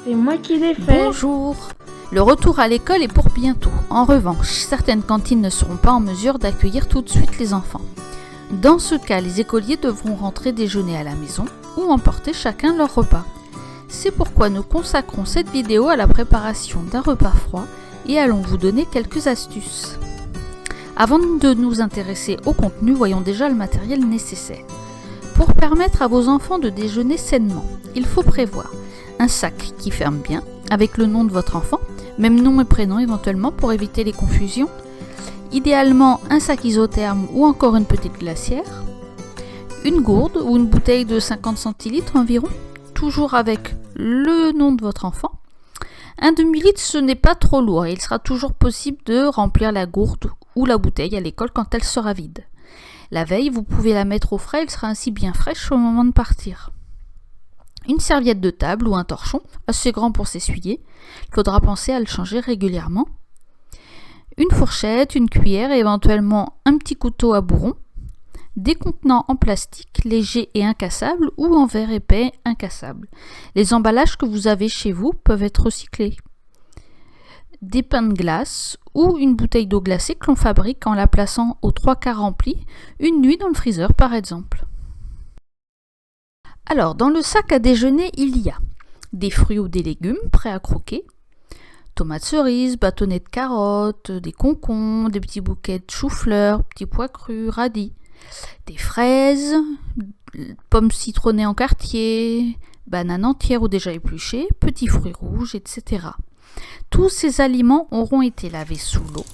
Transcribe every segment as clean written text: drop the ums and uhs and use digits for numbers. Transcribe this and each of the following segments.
C'est moi qui l'ai fait. Bonjour. Le retour à l'école est pour bientôt. En revanche, certaines cantines ne seront pas en mesure d'accueillir tout de suite les enfants. Dans ce cas, les écoliers devront rentrer déjeuner à la maison ou emporter chacun leur repas. C'est pourquoi nous consacrons cette vidéo à la préparation d'un repas froid et allons vous donner quelques astuces. Avant de nous intéresser au contenu, voyons déjà le matériel nécessaire. Pour permettre à vos enfants de déjeuner sainement, il faut prévoir un sac qui ferme bien, avec le nom de votre enfant, même nom et prénom éventuellement pour éviter les confusions. Idéalement un sac isotherme ou encore une petite glacière. Une gourde ou une bouteille de 50 centilitres environ, toujours avec le nom de votre enfant. Un demi-litre, ce n'est pas trop lourd et il sera toujours possible de remplir la gourde ou la bouteille à l'école quand elle sera vide. La veille, vous pouvez la mettre au frais, elle sera ainsi bien fraîche au moment de partir. Une serviette de table ou un torchon, assez grand pour s'essuyer. Il faudra penser à le changer régulièrement. Une fourchette, une cuillère et éventuellement un petit couteau à bourron. Des contenants en plastique légers et incassables ou en verre épais incassable. Les emballages que vous avez chez vous peuvent être recyclés. Des pains de glace ou une bouteille d'eau glacée que l'on fabrique en la plaçant aux 3/4 remplie une nuit dans le freezer par exemple. Alors, dans le sac à déjeuner, il y a des fruits ou des légumes prêts à croquer, tomates cerises, bâtonnets de carottes, des concombres, des petits bouquets de choux-fleurs, petits pois crus, radis, des fraises, pommes citronnées en quartier, bananes entières ou déjà épluchées, petits fruits rouges, etc. Tous ces aliments auront été lavés sous l'eau.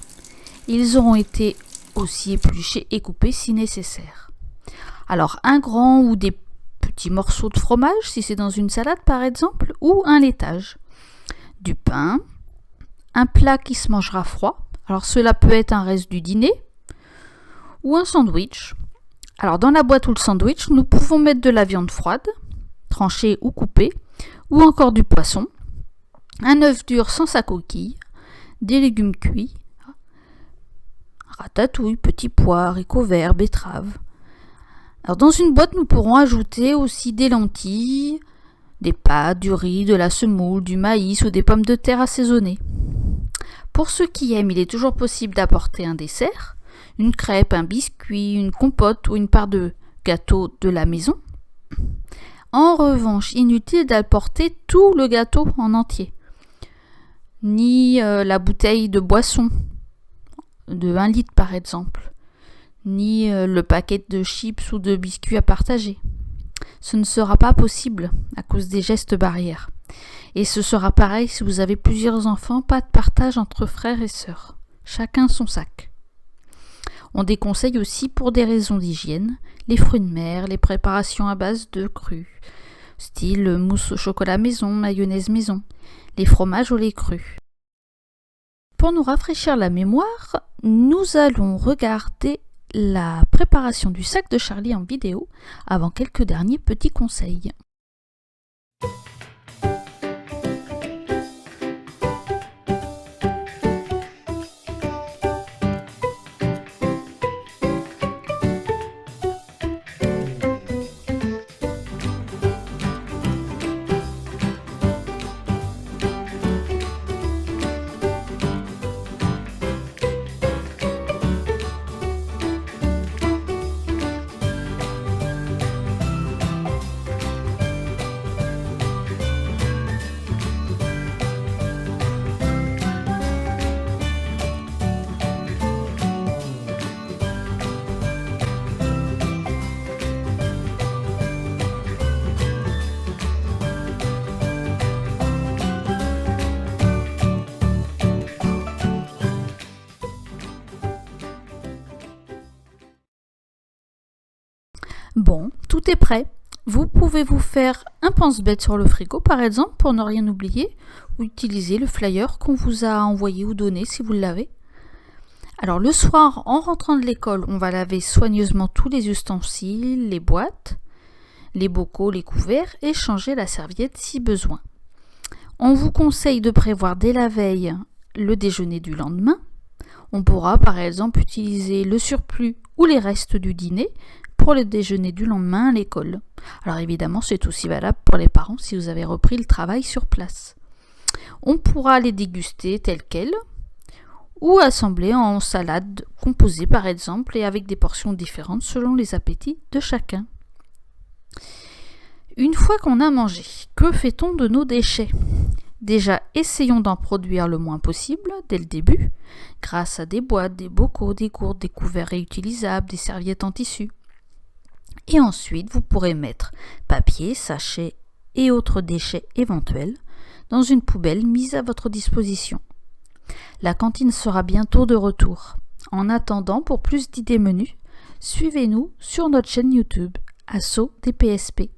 Ils auront été aussi épluchés et coupés si nécessaire. Alors, un grand ou des petits morceaux de fromage, si c'est dans une salade par exemple, ou un laitage. Du pain, un plat qui se mangera froid. Alors cela peut être un reste du dîner ou un sandwich. Alors dans la boîte ou le sandwich, nous pouvons mettre de la viande froide, tranchée ou coupée, ou encore du poisson, un œuf dur sans sa coquille, des légumes cuits, ratatouille, petits pois, haricots verts, betteraves. Alors dans une boîte, nous pourrons ajouter aussi des lentilles, des pâtes, du riz, de la semoule, du maïs ou des pommes de terre assaisonnées. Pour ceux qui aiment, il est toujours possible d'apporter un dessert, une crêpe, un biscuit, une compote ou une part de gâteau de la maison. En revanche, inutile d'apporter tout le gâteau en entier, ni la bouteille de boisson de 1 litre par exemple, ni le paquet de chips ou de biscuits à partager. Ce ne sera pas possible à cause des gestes barrières. Et ce sera pareil si vous avez plusieurs enfants, pas de partage entre frères et sœurs. Chacun son sac. On déconseille aussi pour des raisons d'hygiène les fruits de mer, les préparations à base de crus, style mousse au chocolat maison, mayonnaise maison, les fromages au lait cru. Pour nous rafraîchir la mémoire, nous allons regarder la préparation du sac de Charlie en vidéo avant quelques derniers petits conseils. Bon, tout est prêt. Vous pouvez vous faire un pense-bête sur le frigo par exemple pour ne rien oublier ou utiliser le flyer qu'on vous a envoyé ou donné si vous l'avez. Alors le soir, en rentrant de l'école, on va laver soigneusement tous les ustensiles, les boîtes, les bocaux, les couverts et changer la serviette si besoin. On vous conseille de prévoir dès la veille le déjeuner du lendemain. On pourra par exemple utiliser le surplus ou les restes du dîner pour le déjeuner du lendemain à l'école. Alors évidemment, c'est aussi valable pour les parents si vous avez repris le travail sur place. On pourra les déguster tels quels ou assembler en salade composée par exemple et avec des portions différentes selon les appétits de chacun. Une fois qu'on a mangé, que fait-on de nos déchets ? Déjà, essayons d'en produire le moins possible dès le début, grâce à des boîtes, des bocaux, des gourdes, des couverts réutilisables, des serviettes en tissu. Et ensuite, vous pourrez mettre papier, sachets et autres déchets éventuels dans une poubelle mise à votre disposition. La cantine sera bientôt de retour. En attendant, pour plus d'idées menus, suivez-nous sur notre chaîne YouTube, Asso DPSP.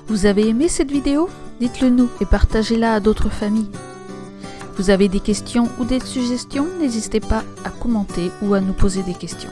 Vous avez aimé cette vidéo ? Dites-le nous et partagez-la à d'autres familles. Vous avez des questions ou des suggestions ? N'hésitez pas à commenter ou à nous poser des questions.